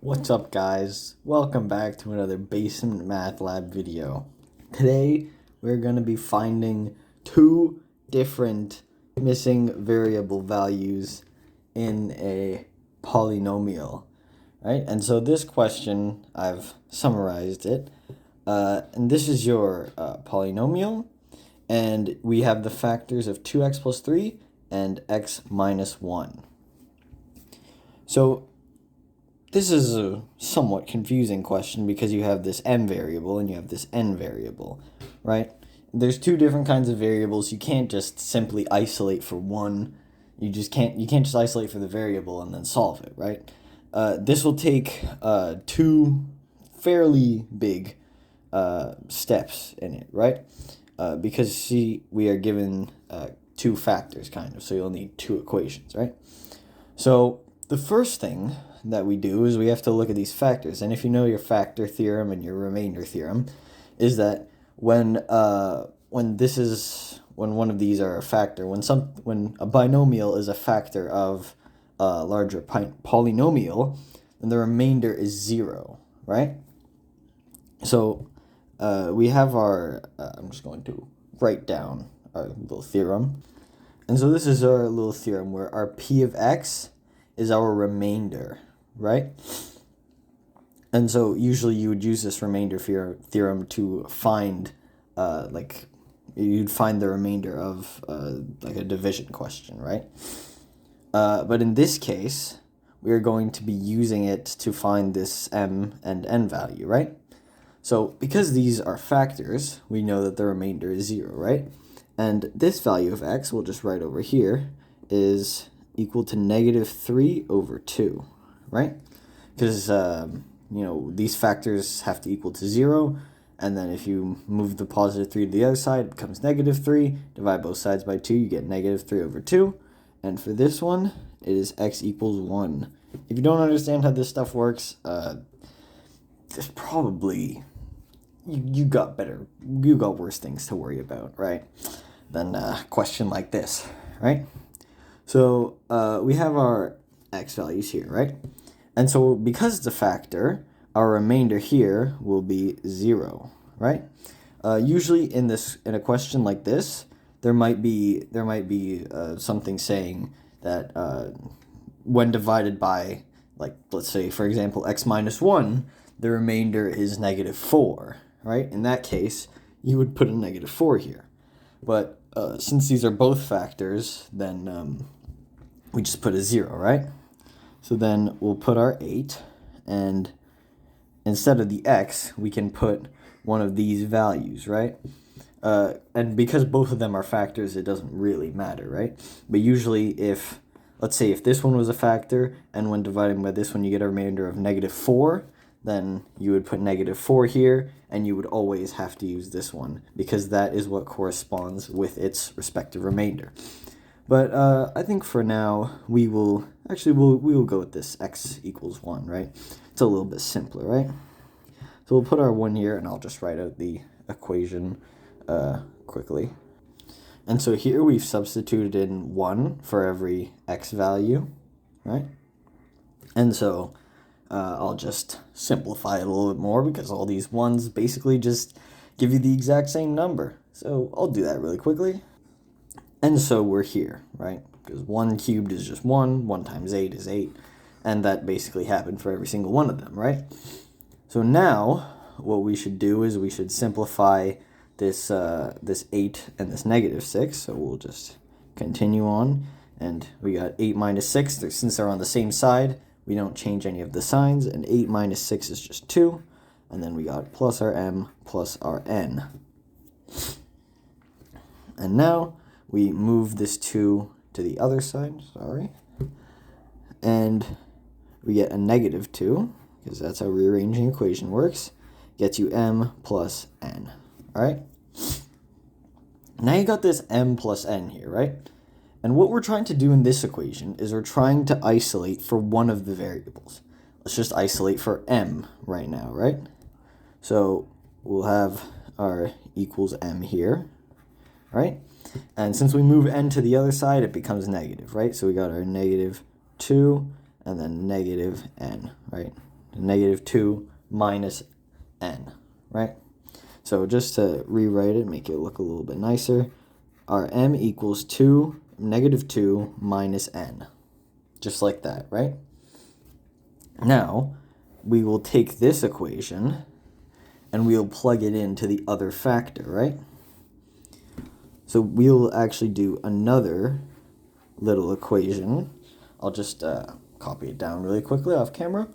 What's up, guys? Welcome back to another Basement Math Lab video. Today we're going to be finding two different missing variable values in a polynomial, right? And so this question, I've summarized it, and this is your polynomial, and we have the factors of 2x plus 3 and x minus 1. So this is a somewhat confusing question because you have this m variable and you have this n variable, right? There's two different kinds of variables. You can't just simply isolate for one. You can't just isolate for the variable and then solve it, right? This will take two fairly big steps in it, right? Because we are given two factors, kind of, so you'll need two equations, right? So the first thing that we do is we have to look at these factors, and if you know your factor theorem and your remainder theorem, is that when one of these are a factor, when a binomial is a factor of a larger polynomial, then the remainder is 0, right? So we have our I'm just going to write down our little theorem, and so this is our little theorem where our p of x is our remainder, right? And so usually you would use this remainder theorem to find, you'd find the remainder of like a division question, right? But in this case, we are going to be using it to find this m and n value, right? So because these are factors, we know that the remainder is 0, right? And this value of x, we'll just write over here, is equal to negative 3 over 2, right? Because, these factors have to equal to 0, and then if you move the positive 3 to the other side, it becomes negative 3. Divide both sides by 2, you get negative 3 over 2. And for this one, it is x equals 1. If you don't understand how this stuff works, there's probably, you got worse things to worry about, right? Than a question like this, right? So we have our x values here, right? And so because it's a factor, our remainder here will be 0, right? Usually in a question like this, there might be something saying that when divided by, like, let's say, for example, x minus 1, the remainder is negative 4, right? In that case, you would put a negative 4 here. But since these are both factors, then we just put a 0, right? So then we'll put our 8, and instead of the x, we can put one of these values, right? And because both of them are factors, it doesn't really matter, right? But usually let's say if this one was a factor, and when dividing by this one you get a remainder of negative 4, then you would put negative 4 here, and you would always have to use this one, because that is what corresponds with its respective remainder. But I think for now, we will go with this x equals 1, right? It's a little bit simpler, right? So we'll put our 1 here, and I'll just write out the equation quickly. And so here we've substituted in 1 for every x value, right? And so I'll just simplify it a little bit more, because all these 1s basically just give you the exact same number. So I'll do that really quickly. And so we're here, right? Because 1 cubed is just 1, 1 times 8 is 8, and that basically happened for every single one of them, right? So now what we should do is we should simplify this 8 and this negative 6, so we'll just continue on, and we got 8 minus 6, since they're on the same side, we don't change any of the signs, and 8 minus 6 is just 2, and then we got plus our m plus our n. And now we move this 2 to the other side, and we get a negative 2, because that's how rearranging equation works, gets you m plus n, all right? Now you got this m plus n here, right? And what we're trying to do in this equation is we're trying to isolate for one of the variables. Let's just isolate for m right now, right? So we'll have our equals m here, right? And since we move n to the other side, it becomes negative, right? So we got our negative 2 and then negative n, right? negative 2 minus n, right? So just to rewrite it, make it look a little bit nicer, our m equals 2, negative 2 minus n. Just like that, right? Now, we will take this equation and we'll plug it into the other factor, right? So we'll actually do another little equation. I'll just copy it down really quickly off camera,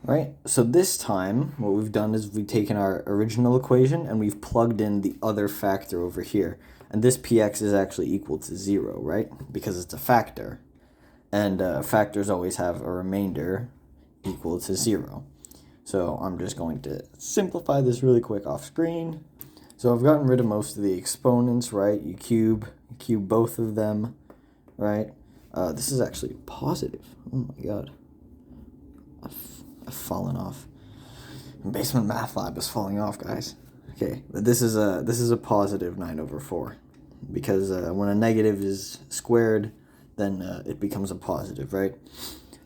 right? So this time, what we've done is we've taken our original equation and we've plugged in the other factor over here. And this px is actually equal to 0, right? Because it's a factor. And factors always have a remainder equal to 0. So I'm just going to simplify this really quick off screen. So I've gotten rid of most of the exponents, right? You cube both of them, right? This is actually positive. Oh my god. I've fallen off. Basement math lab is falling off, guys. Okay, but this is a positive 9 over 4. Because when a negative is squared, then it becomes a positive, right?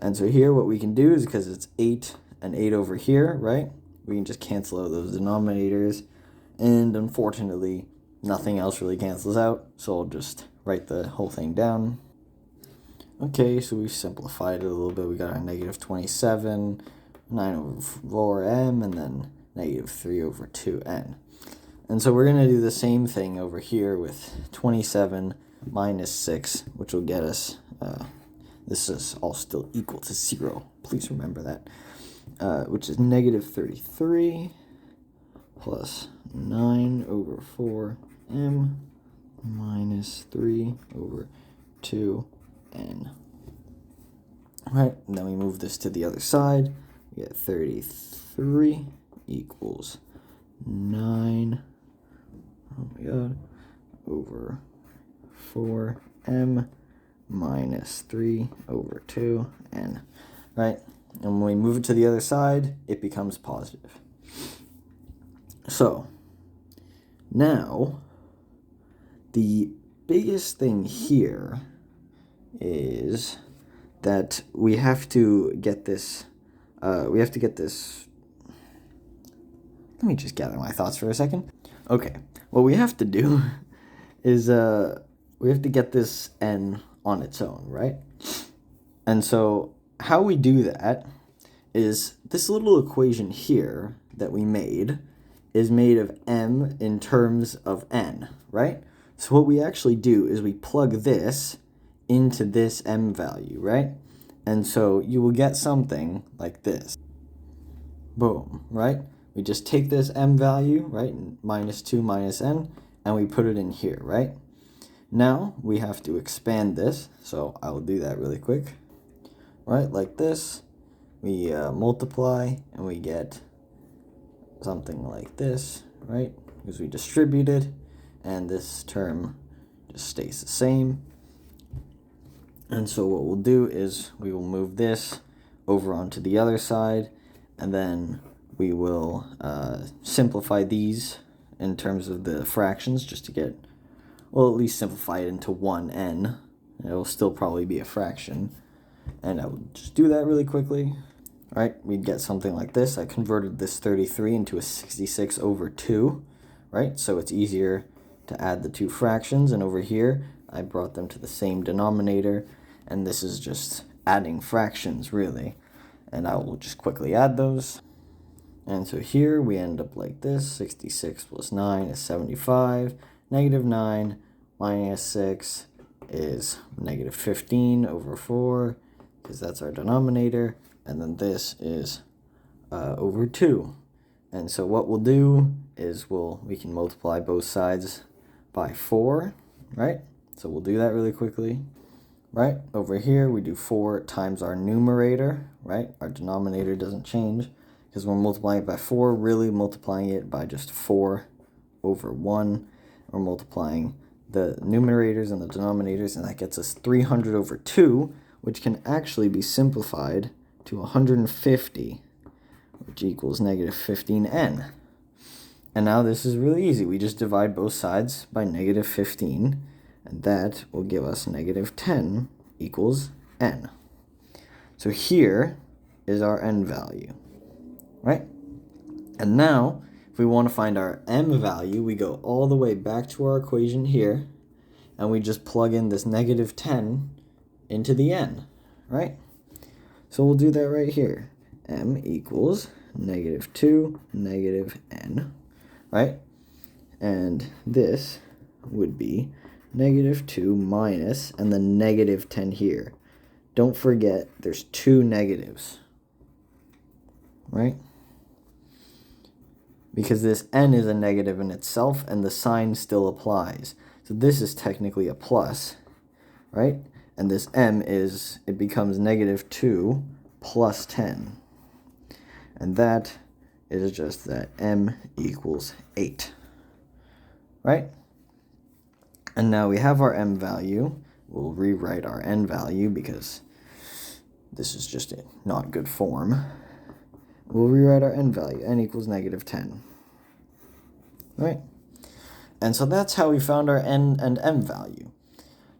And so here what we can do is, because it's 8 and 8 over here, right? We can just cancel out those denominators. And unfortunately, nothing else really cancels out. So I'll just write the whole thing down. Okay, so we've simplified it a little bit. We got our negative 27, 9 over 4m, and then negative 3 over 2n. And so we're going to do the same thing over here with 27 minus 6, which will get us, this is all still equal to 0. Please remember that. Which is negative 33 plus 9 over 4m minus 3 over 2n. Right, and then we move this to the other side. We get 33 equals 9, oh my god, over 4m minus 3 over 2n, right? And when we move it to the other side, it becomes positive. So, now, the biggest thing here is that we have to get this, let me just gather my thoughts for a second. Okay, what we have to do is, we have to get this n on its own, right? And so, how we do that is this little equation here that we made is made of m in terms of n, right? So what we actually do is we plug this into this m value, right? And so you will get something like this. Boom, right? We just take this m value, right, minus 2 minus n, and we put it in here, right? Now we have to expand this, so I will do that really quick. Right, like this. We multiply, and we get something like this, right? Because we distribute it, and this term just stays the same. And so what we'll do is we will move this over onto the other side, and then we will simplify these in terms of the fractions just to get, well, at least simplify it into 1n. It will still probably be a fraction. And I will just do that really quickly. All right, we'd get something like this. I converted this 33 into a 66 over 2, right? So it's easier to add the two fractions. And over here, I brought them to the same denominator. And this is just adding fractions, really. And I will just quickly add those. And so here we end up like this. 66 plus 9 is 75. Negative 9 minus 6 is negative 15 over 4, because that's our denominator. And then this is over 2. And so what we'll do is we can multiply both sides by 4, right? So we'll do that really quickly. Right, over here we do 4 times our numerator, right? Our denominator doesn't change, because we're multiplying it by 4, really multiplying it by just 4 over 1. We're multiplying the numerators and the denominators, and that gets us 300 over 2, which can actually be simplified to 150, which equals negative 15n. And now this is really easy. We just divide both sides by negative 15, and that will give us negative 10 equals n. So here is our n value. right? And now, if we want to find our m value, we go all the way back to our equation here, and we just plug in this negative 10 into the n, right? So we'll do that right here. M equals negative 2, negative n, right? And this would be negative 2 minus, and then negative 10 here. Don't forget, there's two negatives, right? Because this n is a negative in itself, and the sign still applies. So this is technically a plus, right? And this m it becomes negative 2 plus 10. And that is just that m equals 8, right? And now we have our m value. We'll rewrite our n value because this is just a not good form. We'll rewrite our n value. N equals negative 10, right? And so that's how we found our n and m value.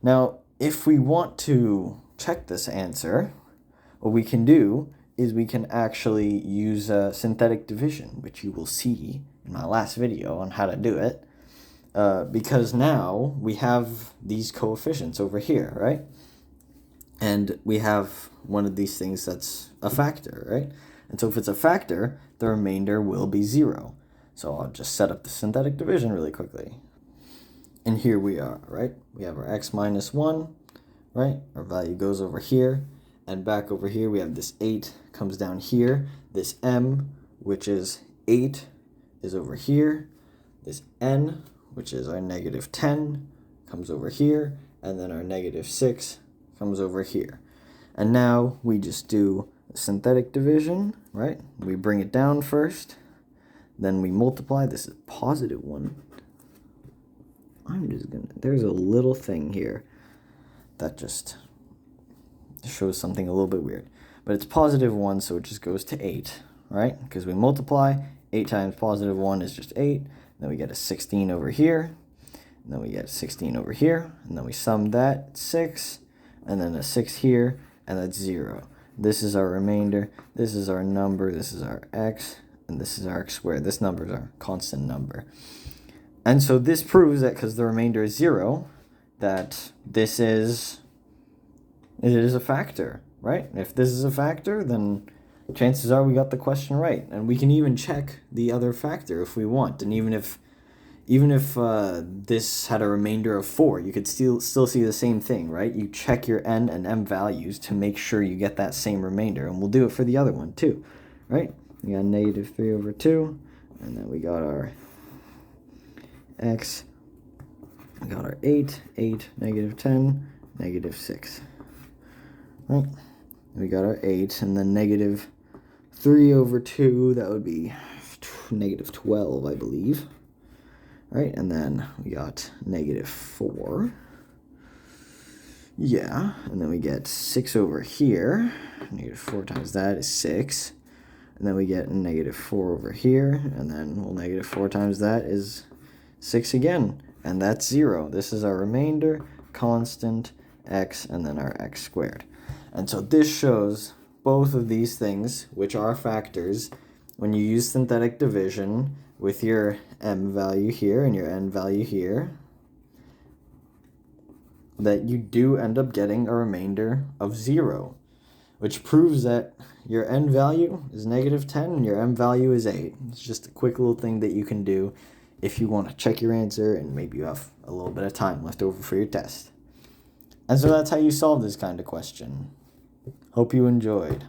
Now, if we want to check this answer, what we can do is we can actually use synthetic division, which you will see in my last video on how to do it, because now we have these coefficients over here, right? And we have one of these things that's a factor, right? And so if it's a factor, the remainder will be 0. So I'll just set up the synthetic division really quickly. And here we are, right? We have our x minus 1, right? Our value goes over here. And back over here, we have this 8 comes down here. This m, which is 8, is over here. This n, which is our negative 10, comes over here. And then our negative 6 comes over here. And now we just do synthetic division, right? We bring it down first. Then we multiply. This is positive 1. There's a little thing here that just shows something a little bit weird. But it's positive 1, so it just goes to 8, right? Because we multiply. 8 times positive 1 is just 8. Then we get a 16 over here. And then we get 16 over here. And then we sum that, 6. And then a 6 here. And that's 0. This is our remainder. This is our number. This is our x. And this is our x squared. This number is our constant number. And so this proves that because the remainder is 0, that it is a factor, right? If this is a factor, then chances are we got the question right. And we can even check the other factor if we want. And even if this had a remainder of 4, you could still see the same thing, right? You check your n and m values to make sure you get that same remainder. And we'll do it for the other one too, right? We got negative 3 over 2, and then we got our x, we got our 8, negative 10, negative 6, right? We got our 8, and then negative 3 over 2, that would be negative 12, I believe, right? And then we got negative 4, yeah, and then we get 6 over here, negative 4 times that is 6, and then we get negative 4 over here, and then, well, negative 4 times that is 6 again, and that's 0. This is our remainder, constant, x, and then our x squared. And so this shows both of these things, which are factors, when you use synthetic division with your m value here and your n value here, that you do end up getting a remainder of 0, which proves that your n value is negative 10 and your m value is 8. It's just a quick little thing that you can do if you want to check your answer and maybe you have a little bit of time left over for your test. And so that's how you solve this kind of question. Hope you enjoyed.